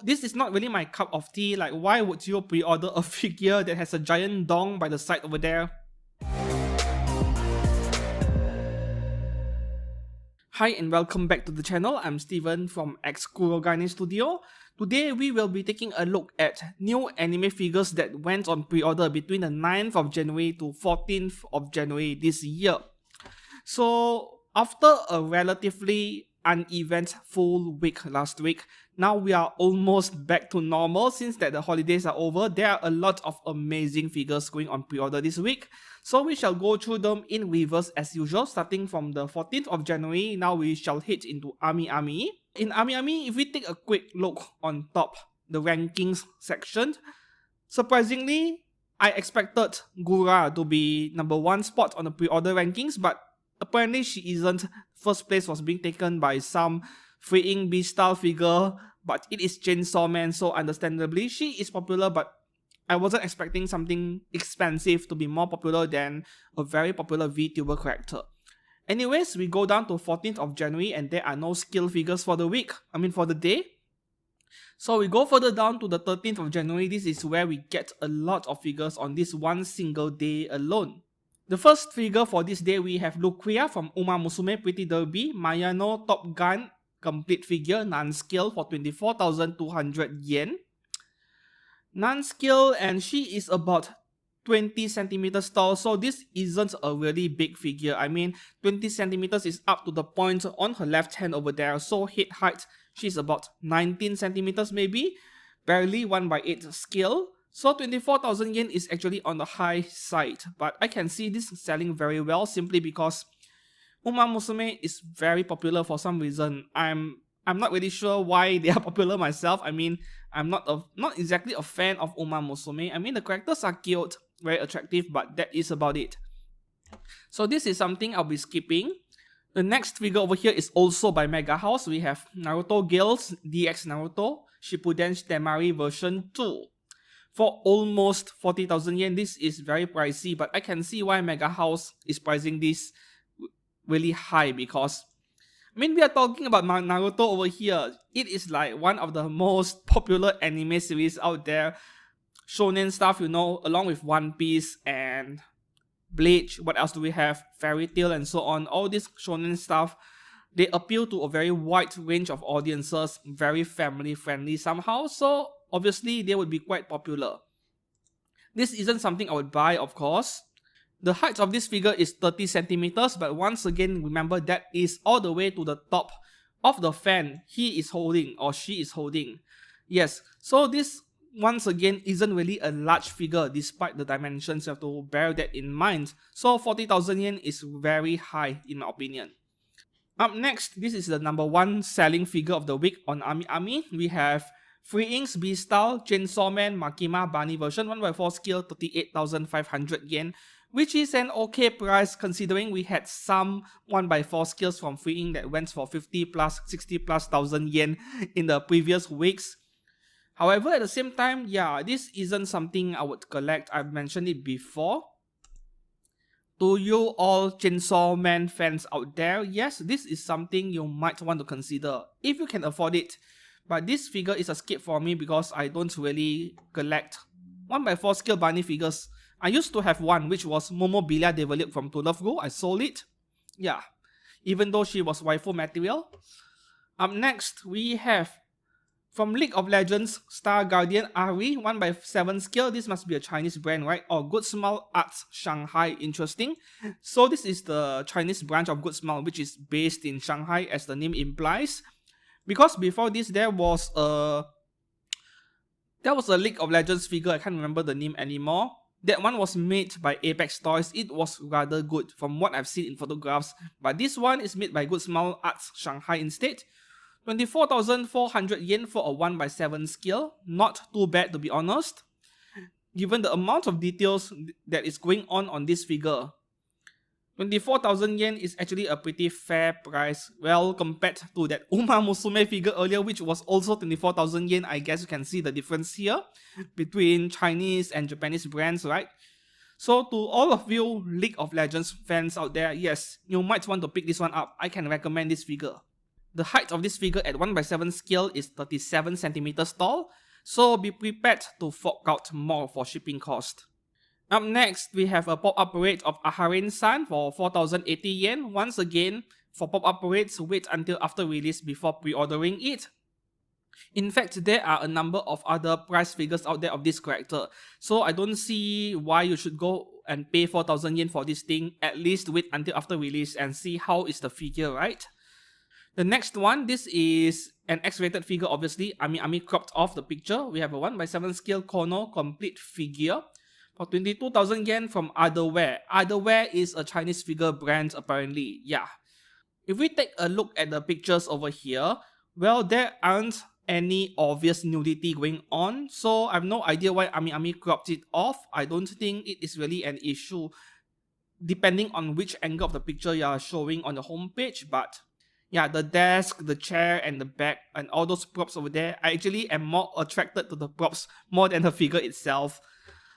This is not really my cup of tea. Like, why would you pre-order a figure that has a giant dong by the side over there? Hi and welcome back to the channel. I'm Steven from Gura Studio. Today we will be taking a look at new anime figures that went on pre-order between the 9th of January to 14th of January this year. So after a relatively uneventful week last week, now we are almost back to normal. Since that the holidays are over, there are a lot of amazing figures going on pre-order this week. So we shall go through them in reverse as usual, starting from the 14th of January. Now we shall hit into Ahri. In Ahri, if we take a quick look on top, the rankings section, surprisingly, I expected Gura to be number 1 spot on the pre-order rankings, but apparently she isn't. First place was being taken by some freeing B-style figure, but it is Chainsaw Man, so understandably she is popular, but I wasn't expecting something expensive to be more popular than a very popular VTuber character. Anyways, we go down to 14th of January and there are no skill figures for the week, for the day. So we go further down to the 13th of January. This is where we get a lot of figures on this one single day alone. The first figure for this day, we have Luquia from Uma Musume Pretty Derby, Mayano Top Gun complete figure, non-scale for 24,200 yen. Non-scale, and she is about 20 centimeters tall, so this isn't a really big figure. 20 centimeters is up to the point on her left hand over there, so head height, she's about 19 centimeters maybe, barely 1/8 scale. So 24,000 yen is actually on the high side, but I can see this selling very well simply because Uma Musume is very popular for some reason. I'm not really sure why they are popular myself. I'm not exactly a fan of Uma Musume. The characters are cute, very attractive, but that is about it. So this is something I'll be skipping. The next figure over here is also by Mega House. We have Naruto Girls DX Naruto Shippuden Temari version 2. For almost 40,000 yen, this is very pricey, but I can see why Mega House is pricing this really high because we are talking about Naruto over here. It is like one of the most popular anime series out there. Shonen stuff, along with One Piece and Bleach. What else do we have? Fairy Tail and so on. All this shonen stuff, they appeal to a very wide range of audiences, very family friendly somehow. So obviously they would be quite popular. This isn't something I would buy, of course. The height of this figure is 30 centimeters, but once again, remember that is all the way to the top of the fan he is holding or she is holding. Yes, so this once again isn't really a large figure despite the dimensions. You have to bear that in mind. So 40,000 yen is very high in my opinion. Up next, this is the number 1 selling figure of the week on Ahri. We have Free Inks B-Style Chainsaw Man Makima Bunny version 1/4 scale, 38,500 yen. Which is an okay price considering we had some 1/4 scales from Free Ink that went for 50 plus, 60 plus thousand yen in the previous weeks. However, at the same time, yeah, this isn't something I would collect. I've mentioned it before. To you all Chainsaw Man fans out there, yes, this is something you might want to consider if you can afford it. But this figure is a skip for me because I don't really collect 1/4 scale bunny figures. I used to have one, which was Momobilia developed from To Love Ru. I sold it. Yeah, even though she was waifu material. Up next, we have from League of Legends Star Guardian Ahri 1/7 scale. This must be a Chinese brand, right? Or Good Smile Arts Shanghai. Interesting. So this is the Chinese branch of Good Smile, which is based in Shanghai, as the name implies. Because before this, there was a League of Legends figure. I can't remember the name anymore. That one was made by Apex Toys. It was rather good from what I've seen in photographs. But this one is made by Good Smile Arts Shanghai instead. 24,400 yen for a 1/7 scale. Not too bad to be honest, given the amount of details that is going on this figure. 24,000 yen is actually a pretty fair price, well, compared to that Uma Musume figure earlier, which was also 24,000 yen. I guess you can see the difference here between Chinese and Japanese brands, right? So to all of you League of Legends fans out there, yes, you might want to pick this one up. I can recommend this figure. The height of this figure at 1/7 scale is 37 centimeters tall, so be prepared to fork out more for shipping cost. Up next, we have a pop-up parade of Ahri-san for 4,080 yen. Once again, for pop-up parades, wait until after release before pre-ordering it. In fact, there are a number of other price figures out there of this character, so I don't see why you should go and pay 4,000 yen for this thing. At least wait until after release and see how is the figure, right? The next one, this is an X-rated figure, obviously. Ami cropped off the picture. We have a 1/7 scale Kono complete figure for 22,000 yen from Otherware. Otherware is a Chinese figure brand, apparently. Yeah. If we take a look at the pictures over here, well, there aren't any obvious nudity going on, so I have no idea why Ami cropped it off. I don't think it is really an issue depending on which angle of the picture you are showing on the homepage, but yeah, the desk, the chair, and the bag, and all those props over there, I actually am more attracted to the props more than the figure itself.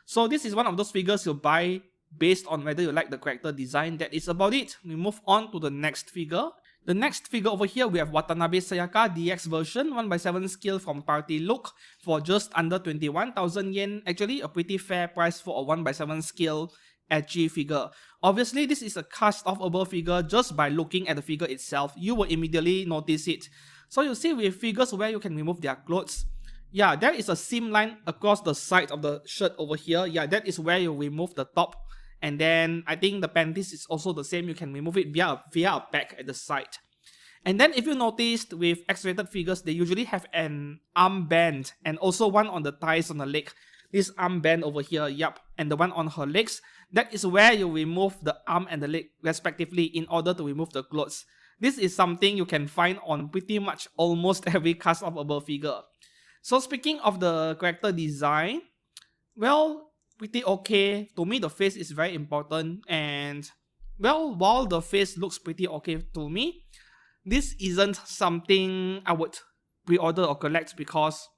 So this is one of those figures you buy based on whether you like the character design. That is about it. We move on to the next figure. The next figure over here, we have Watanabe Sayaka DX version, 1/7 scale from Party Look for just under 21,000 yen. Actually, a pretty fair price for a 1/7 scale edgy figure. Obviously, this is a cast-offable figure. Just by looking at the figure itself, you will immediately notice it. So you see with figures where you can remove their clothes, yeah, there is a seam line across the side of the shirt over here. Yeah, that is where you remove the top. And then I think the panties is also the same. You can remove it via a bag at the side. And then if you noticed with X-rated figures, they usually have an armband and also one on the thighs on the leg. This armband over here, yup, and the one on her legs. That is where you remove the arm and the leg respectively in order to remove the clothes. This is something you can find on pretty much almost every cast-offable figure. So speaking of the character design, well, pretty okay. To me, the face is very important, and well, while the face looks pretty okay to me, this isn't something I would pre-order or collect because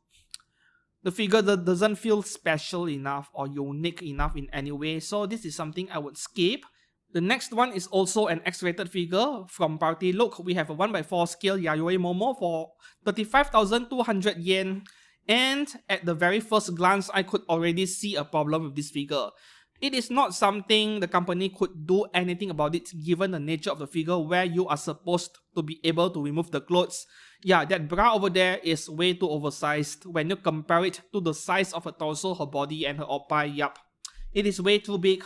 the figure doesn't feel special enough or unique enough in any way, so this is something I would skip. The next one is also an X-rated figure from Party Look. We have a 1/4 scale Yayoi Momo for 35,200 yen. And at the very first glance, I could already see a problem with this figure. It is not something the company could do anything about it given the nature of the figure where you are supposed to be able to remove the clothes. Yeah, that bra over there is way too oversized when you compare it to the size of her torso, her body, and her oppai. Yup, it is way too big.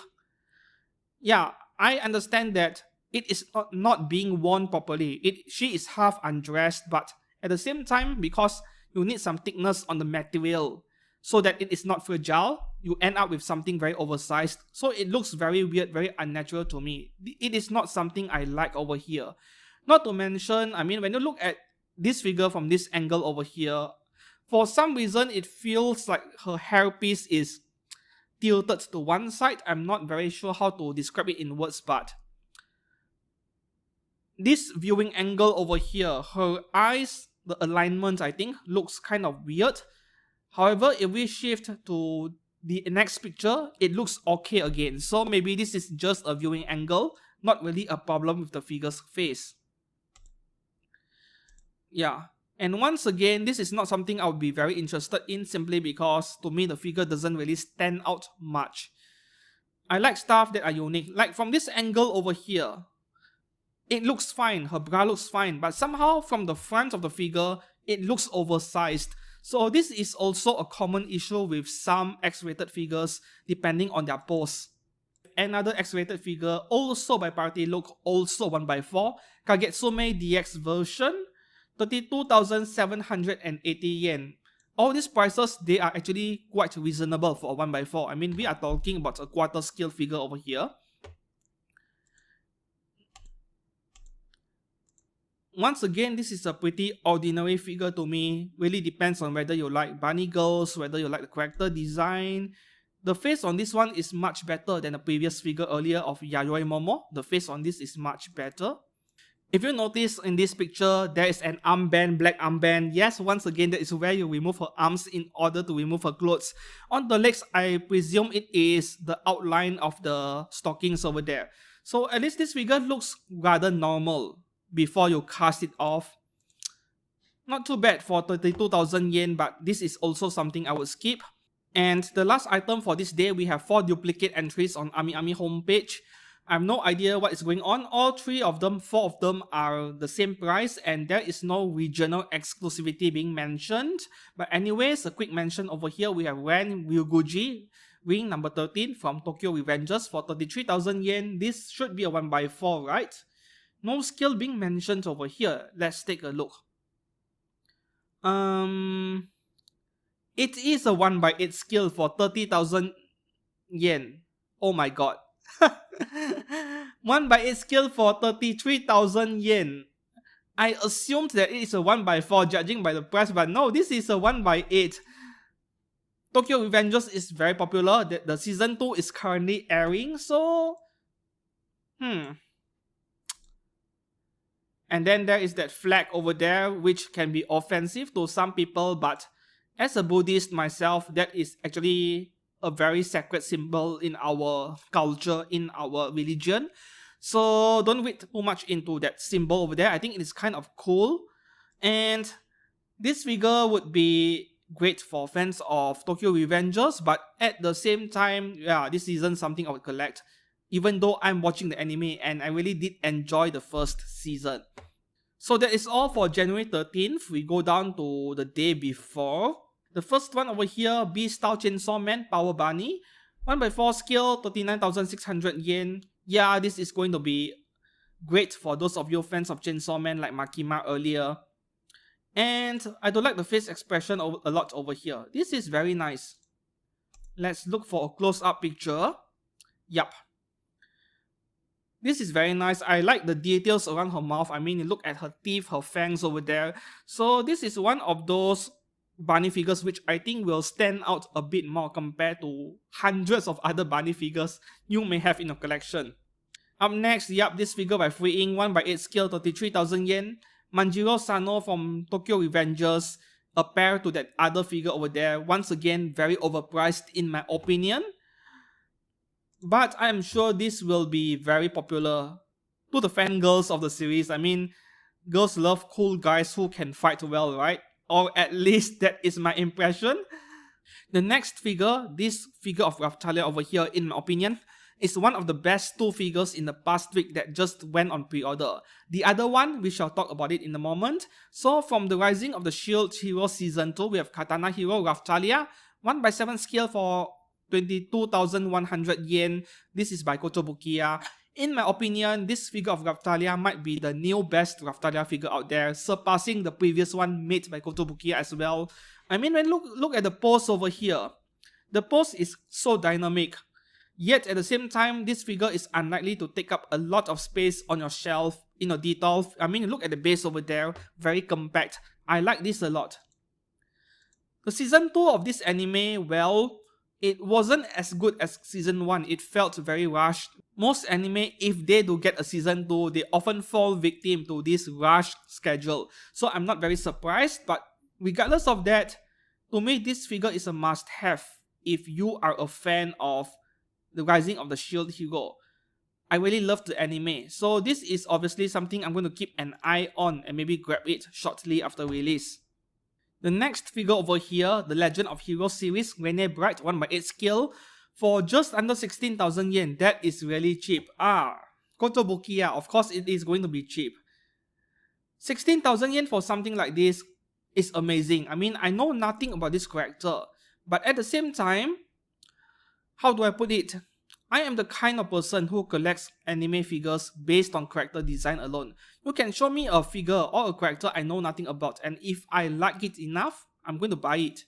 Yeah, I understand that it is not being worn properly. She is half undressed, but at the same time, because you need some thickness on the material so that it is not fragile, you end up with something very oversized. So it looks very weird, very unnatural to me. It is not something I like over here. Not to mention, I mean, when you look at this figure from this angle over here, for some reason it feels like her hairpiece is tilted to one side. I'm not very sure how to describe it in words, but this viewing angle over here, her eyes, the alignment, I think, looks kind of weird. However, if we shift to the next picture, it looks okay again. So maybe this is just a viewing angle, not really a problem with the figure's face. Yeah, and once again, this is not something I would be very interested in simply because to me the figure doesn't really stand out much. I like stuff that are unique. Like from this angle over here, it looks fine, her bra looks fine, but somehow from the front of the figure, it looks oversized. So this is also a common issue with some X-rated figures depending on their pose. Another X-rated figure, also by Party Look, also 1/4, Kagetsume DX version, 32,780 yen. All these prices, they are actually quite reasonable for a 1/4. I mean, we are talking about a quarter scale figure over here. Once again, this is a pretty ordinary figure to me. Really depends on whether you like bunny girls, whether you like the character design. The face on this one is much better than the previous figure earlier of Yayoi Momo. The face on this is much better. If you notice in this picture, there is an armband, black armband. Yes, once again, that is where you remove her arms in order to remove her clothes. On the legs, I presume it is the outline of the stockings over there. So at least this figure looks rather normal before you cast it off. Not too bad for 32,000 yen, but this is also something I would skip. And the last item for this day, we have 4 duplicate entries on Ami homepage. I have no idea what is going on. All 4 of them are the same price, and there is no regional exclusivity being mentioned. But anyways, a quick mention over here, we have Ren Ryuguji, ring number 13 from Tokyo Revengers for 33,000 yen. This should be a 1x4, right? No skill being mentioned over here. Let's take a look. It is a 1x8 skill for 30,000 yen. Oh my god. 1x8 skill for 33,000 yen. I assumed that it is a 1x4 judging by the price, but no, this is a 1x8. Tokyo Revengers is very popular. The season 2 is currently airing, so... And then there is that flag over there, which can be offensive to some people, but as a Buddhist myself, that is actually a very sacred symbol in our culture, in our religion. So don't read too much into that symbol over there. I think it is kind of cool. And this figure would be great for fans of Tokyo Revengers, but at the same time, yeah, this isn't something I would collect, even though I'm watching the anime and I really did enjoy the first season. So that is all for January 13th. We go down to the day before. The first one over here, B-Style Chainsaw Man Power Bunny. 1x4 skill, 39,600 yen. Yeah, this is going to be great for those of you fans of Chainsaw Man like Makima earlier. And I do like the face expression a lot over here. This is very nice. Let's look for a close-up picture. Yup. This is very nice. I like the details around her mouth. I mean, look at her teeth, her fangs over there. So this is one of those bunny figures which I think will stand out a bit more compared to hundreds of other bunny figures you may have in your collection. Up next, yup, this figure by Freeing, 1x8 scale, 33,000 yen. Manjiro Sano from Tokyo Revengers, a pair to that other figure over there. Once again, very overpriced in my opinion. But I am sure this will be very popular to the fangirls of the series. I mean, girls love cool guys who can fight well, right? Or at least that is my impression. The next figure, this figure of Rapthalia over here, in my opinion, is one of the best 2 figures in the past week that just went on pre-order. The other one, we shall talk about it in a moment. So from the Rising of the Shield Hero Season 2, we have Katana Hero Rapthalia, 1x7 scale for 22,100 yen. This is by Kotobukiya. In my opinion, this figure of Rapthalia might be the new best Rapthalia figure out there, surpassing the previous one made by Kotobukiya as well. I mean, when look at the pose over here. The pose is so dynamic. Yet at the same time, this figure is unlikely to take up a lot of space on your shelf in a detail. I mean, look at the base over there, very compact. I like this a lot. The season 2 of this anime, well, it wasn't as good as season 1. It felt very rushed. Most anime, if they do get a season 2, they often fall victim to this rushed schedule. So I'm not very surprised, but regardless of that, to me this figure is a must-have if you are a fan of the Rising of the Shield Hero. I really love the anime, so this is obviously something I'm going to keep an eye on and maybe grab it shortly after release. The next figure over here, the Legend of Heroes series, Rene Bright 1x8 scale, for just under 16,000 yen. That is really cheap. Kotobukiya, of course it is going to be cheap. 16,000 yen for something like this is amazing. I mean, I know nothing about this character, but at the same time, how do I put it? I am the kind of person who collects anime figures based on character design alone. You can show me a figure or a character I know nothing about, and if I like it enough, I'm going to buy it.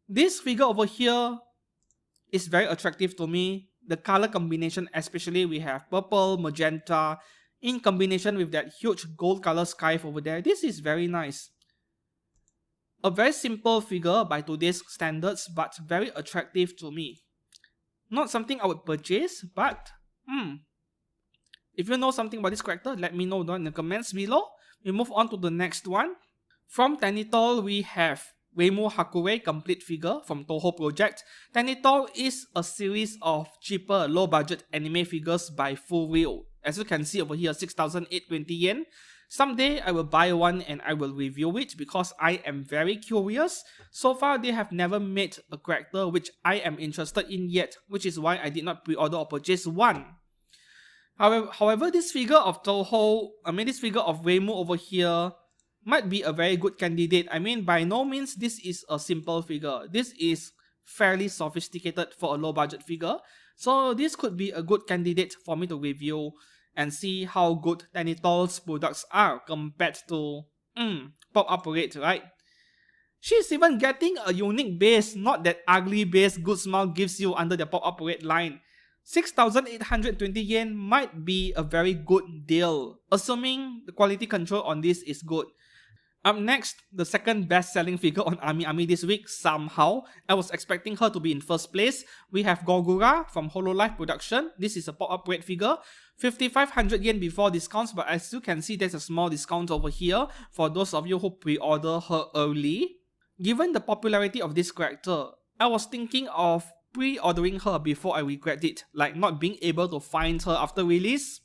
This figure over here is very attractive to me. The color combination, especially we have purple, magenta, in combination with that huge gold color scarf over there. This is very nice. A very simple figure by today's standards, but very attractive to me. Not something I would purchase, but if you know something about this character, let me know down in the comments below. We move on to the next one. From Tanitol, we have Reimu Hakure complete figure from Toho Project. Tanitol is a series of cheaper, low-budget anime figures by Full Reel. As you can see over here, 6,820 yen. Someday I will buy one and I will review it because I am very curious. So far they have never made a character which I am interested in yet, which is why I did not pre-order or purchase one. However, this figure of this figure of Reimu over here might be a very good candidate. I mean, by no means this is a simple figure. This is fairly sophisticated for a low budget figure. So this could be a good candidate for me to review and see how good Tanitol's products are compared to pop-up rate, right? She's even getting a unique base, not that ugly base Good Smile gives you under the pop-up rate line. 6,820 yen might be a very good deal, assuming the quality control on this is good. Up next, the second best-selling figure on Ami this week, somehow. I was expecting her to be in first place. We have Gura from Hololive Production. This is a pop-up rate figure. 5,500 yen before discounts, but as you can see, there's a small discount over here for those of you who pre-order her early. Given the popularity of this character, I was thinking of pre-ordering her before I regret it, like not being able to find her after release.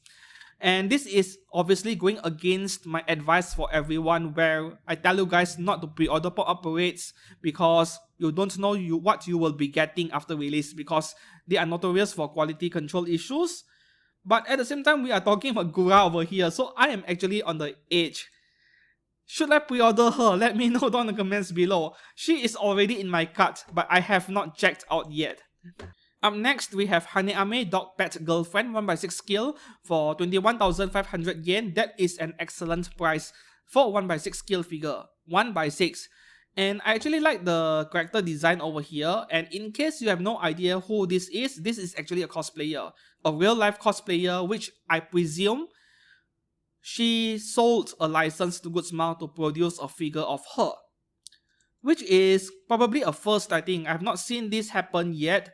And this is obviously going against my advice for everyone, where I tell you guys not to pre-order pop-up parades because you don't know what you will be getting after release, because they are notorious for quality control issues. But at the same time, we are talking about Gura over here, so I am actually on the edge. Should I pre-order her? Let me know down in the comments below. She is already in my cart, but I have not checked out yet. Up next, we have Haneame Dog Pet Girlfriend 1x6 scale for 21,500 yen. That is an excellent price for 1x6 scale figure. 1x6. And I actually like the character design over here. And in case you have no idea who this is actually a cosplayer. A real life cosplayer, which I presume she sold a license to Good Smile to produce a figure of her. Which is probably a first, I think. I have not seen this happen yet.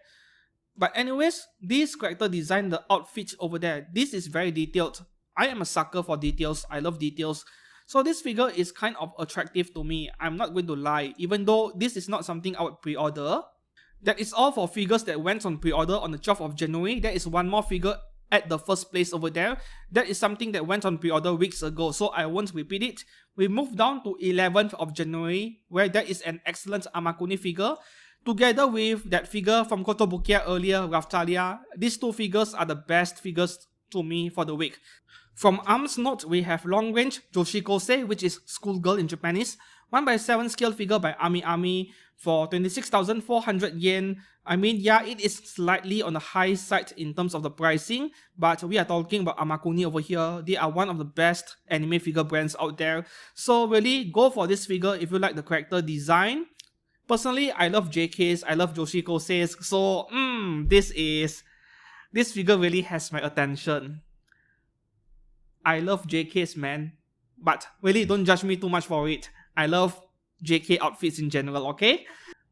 But anyways, this character design, the outfit over there, this is very detailed. I am a sucker for details. I love details. So this figure is kind of attractive to me. I'm not going to lie, even though this is not something I would pre-order. That is all for figures that went on pre-order on the 12th of January. There is one more figure at the first place over there. That is something that went on pre-order weeks ago, so I won't repeat it. We move down to 11th of January, where there is an excellent Amakuni figure. Together with that figure from Kotobukiya earlier, Rapthalia, these two figures are the best figures to me for the week. From Arms Note, we have Long Range Joshikose, which is schoolgirl in Japanese, 1x7 scale figure by Ami for 26,400 yen. I mean, yeah, it is slightly on the high side in terms of the pricing, but we are talking about Amakuni over here. They are one of the best anime figure brands out there. So really, go for this figure if you like the character design. Personally, I love JKs, I love Joshikoses, so this figure really has my attention. I love JKs, man, but really don't judge me too much for it. I love JK outfits in general, okay?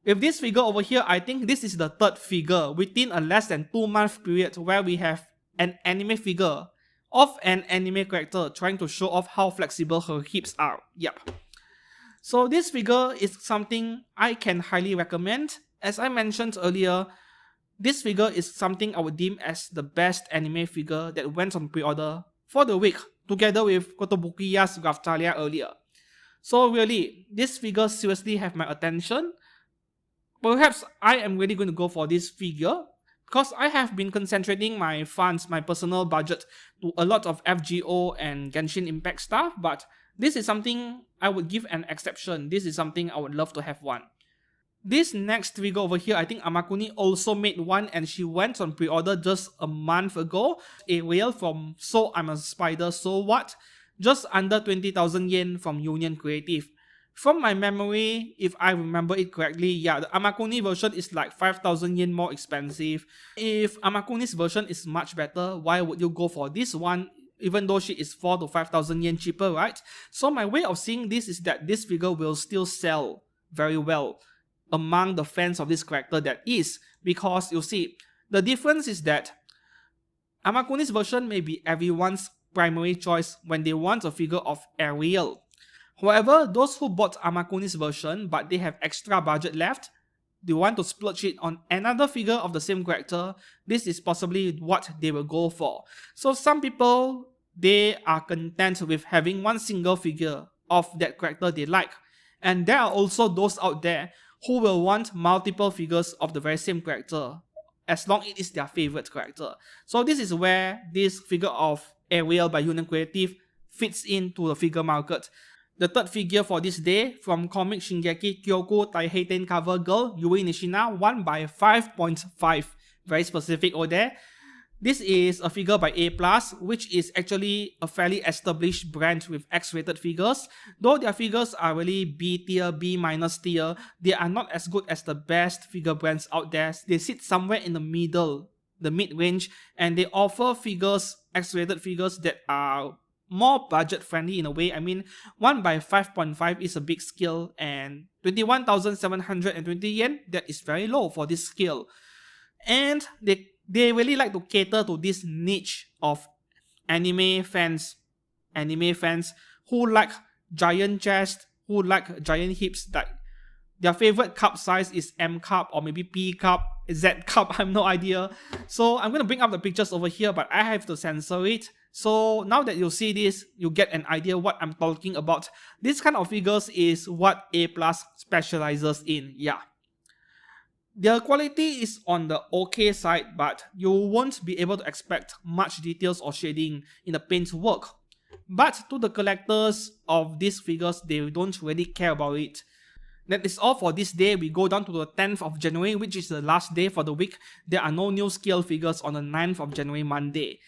With this figure over here, I think this is the third figure within a less than 2-month period where we have an anime figure of an anime character trying to show off how flexible her hips are. Yep. So this figure is something I can highly recommend. As I mentioned earlier, this figure is something I would deem as the best anime figure that went on pre-order for the week, together with Kotobukiya's Rapthalia earlier. So really, this figure seriously have my attention. Perhaps I am really going to go for this figure because I have been concentrating my funds, my personal budget, to a lot of FGO and Genshin Impact stuff, but this is something I would give an exception. This is something I would love to have one. This next figure over here, I think Amakuni also made one and she went on pre-order just a month ago. A whale from So I'm a Spider, So What? Just under 20,000 yen from Union Creative. From my memory, if I remember it correctly, yeah, the Amakuni version is like 5,000 yen more expensive. If Amakuni's version is much better, why would you go for this one? Even though she is 4,000 to 5,000 yen cheaper, right? So my way of seeing this is that this figure will still sell very well among the fans of this character that is. Because you see, the difference is that Amakuni's version may be everyone's primary choice when they want a figure of Ariel. However, those who bought Amakuni's version but they have extra budget left, they want to splurge it on another figure of the same character, this is possibly what they will go for. So some people they are content with having one single figure of that character they like. And there are also those out there who will want multiple figures of the very same character, as long as it is their favorite character. So this is where this figure of Ariel by Union Creative fits into the figure market. The third figure for this day from comic Shingeki Kyoku Taiheiten cover girl Yui Nishina 1/5.5. Very specific over there. This is a figure by A+, which is actually a fairly established brand with X-rated figures. Though their figures are really B tier, B- tier, they are not as good as the best figure brands out there. They sit somewhere in the middle, the mid-range, and they offer figures, X-rated figures that are more budget friendly in a way. I mean, 1/5.5 is a big scale, and 21,720 yen, that is very low for this scale. And they really like to cater to this niche of anime fans who like giant chest, who like giant hips, like their favorite cup size is M cup or maybe P cup, Z cup, I have no idea. So I'm going to bring up the pictures over here, but I have to censor it. So now that you see this, you get an idea what I'm talking about. This kind of figures is what A+ specializes in, yeah. Their quality is on the okay side, but you won't be able to expect much details or shading in the paint work. But to the collectors of these figures, they don't really care about it. That is all for this day. We go down to the 10th of January, which is the last day for the week. There are no new scale figures on the 9th of January, Monday.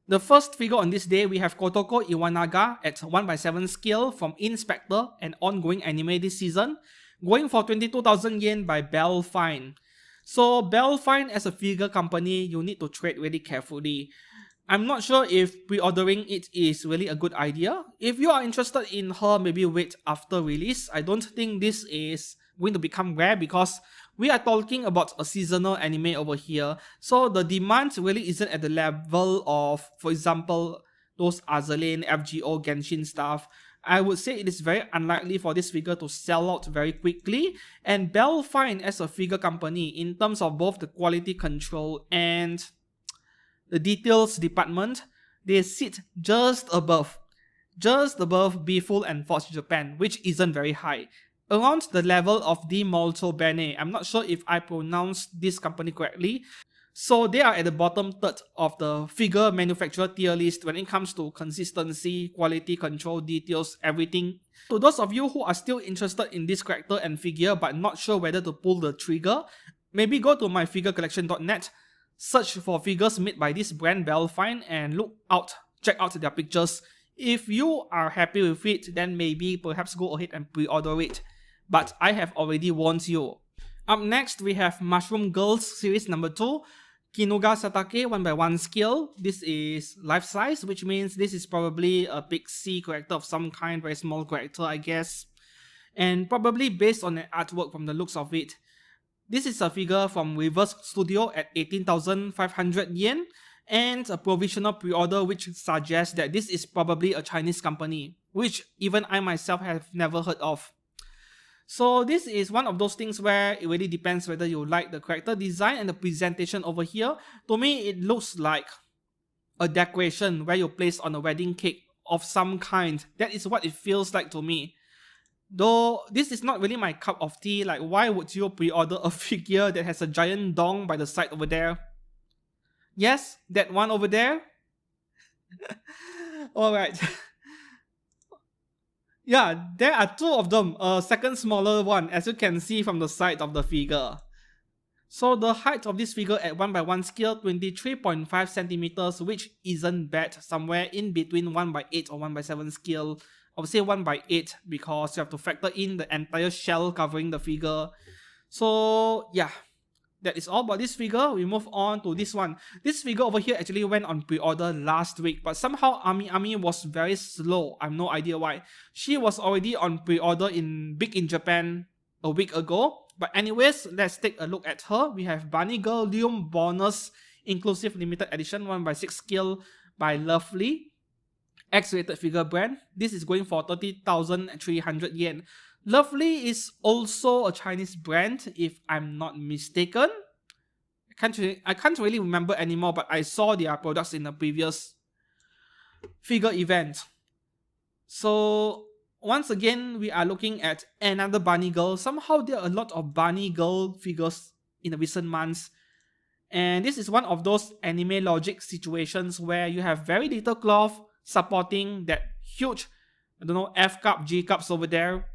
The first figure on this day, we have Kotoko Iwanaga at 1/7 scale from Inspector, an ongoing anime this season, going for 22,000 yen by Bell Fine. So Bell Fine as a figure company, you need to trade really carefully. I'm not sure if pre-ordering it is really a good idea. If you are interested in her, maybe wait after release. I don't think this is going to become rare because we are talking about a seasonal anime over here. So the demand really isn't at the level of, for example, those Azalane, FGO, Genshin stuff. I would say it is very unlikely for this figure to sell out very quickly. And Bell Fine as a figure company, in terms of both the quality control and the details department, they sit just above Be-Full and Forge Japan, which isn't very high. Around the level of the Molto Bene. I'm not sure if I pronounced this company correctly. So they are at the bottom third of the figure manufacturer tier list when it comes to consistency, quality control, details, everything. To those of you who are still interested in this character and figure but not sure whether to pull the trigger, maybe go to myfigurecollection.net, search for figures made by this brand Bell Fine and check out their pictures. If you are happy with it, then maybe perhaps go ahead and pre-order it. But I have already warned you. Up next, we have Mushroom Girls Series number 2. Kinuga Satake 1/1 scale. This is life size, which means this is probably a pixie character of some kind, very small character, I guess. And probably based on an artwork from the looks of it. This is a figure from Reverse Studio at 18,500 yen. And a provisional pre-order which suggests that this is probably a Chinese company, which even I myself have never heard of. So this is one of those things where it really depends whether you like the character design and the presentation over here. To me, it looks like a decoration where you place on a wedding cake of some kind. That is what it feels like to me. Though this is not really my cup of tea, like why would you pre-order a figure that has a giant dong by the side over there? Yes, that one over there? Alright. Yeah, there are two of them, a second smaller one, as you can see from the side of the figure. So the height of this figure at 1/1 scale, 23.5 centimeters, which isn't bad, somewhere in between 1/8 or 1/7 scale. I would say 1/8 because you have to factor in the entire shell covering the figure. So yeah, that is all about this figure. We move on to this one. This figure over here actually went on pre-order last week, but somehow Ami was very slow. I have no idea why. She was already on pre-order big in Japan a week ago. But anyways, let's take a look at her. We have Bunny Girl Lium Bonus Inclusive Limited Edition 1/6 scale by Lovely. X-rated figure brand. This is going for 30,300 yen. Lovely is also a Chinese brand, if I'm not mistaken. I can't really remember anymore, but I saw their products in the previous figure event. So once again, we are looking at another bunny girl. Somehow there are a lot of bunny girl figures in the recent months. And this is one of those anime logic situations where you have very little cloth supporting that huge, I don't know, F cup, G cups over there.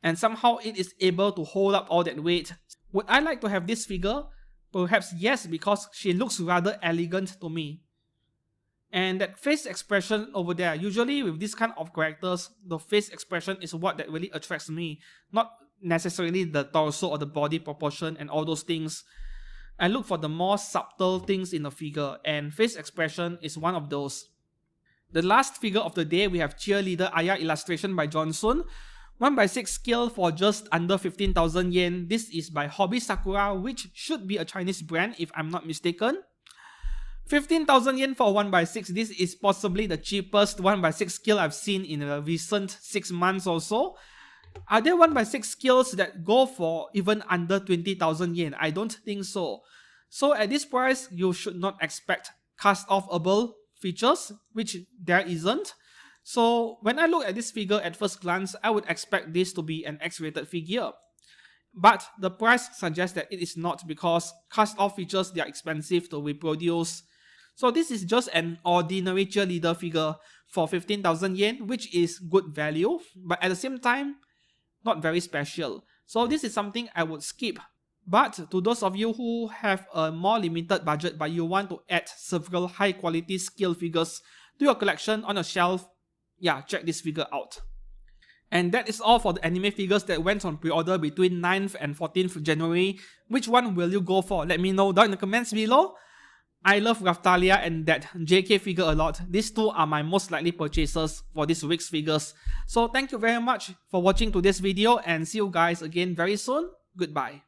And somehow it is able to hold up all that weight. Would I like to have this figure? Perhaps yes, because she looks rather elegant to me. And that face expression over there, usually with this kind of characters, the face expression is what that really attracts me. Not necessarily the torso or the body proportion and all those things. I look for the more subtle things in the figure, and face expression is one of those. The last figure of the day, we have Cheerleader Aya illustration by Johnson. 1x6 scale for just under 15,000 yen. This is by Hobby Sakura, which should be a Chinese brand if I'm not mistaken. 15,000 yen for 1x6. This is possibly the cheapest 1x6 scale I've seen in the recent 6 months or so. Are there 1x6 scales that go for even under 20,000 yen? I don't think so. So at this price, you should not expect cast-offable features, which there isn't. So when I look at this figure at first glance, I would expect this to be an X-rated figure. But the price suggests that it is not, because cast-off features, they are expensive to reproduce. So this is just an ordinary cheerleader figure for 15,000 yen, which is good value, but at the same time, not very special. So this is something I would skip. But to those of you who have a more limited budget but you want to add several high quality scale figures to your collection on a shelf, yeah, check this figure out. And that is all for the anime figures that went on pre-order between 9th and 14th January. Which one will you go for? Let me know down in the comments below. I love Rapthalia and that JK figure a lot. These two are my most likely purchases for this week's figures. So thank you very much for watching today's video, and see you guys again very soon. Goodbye.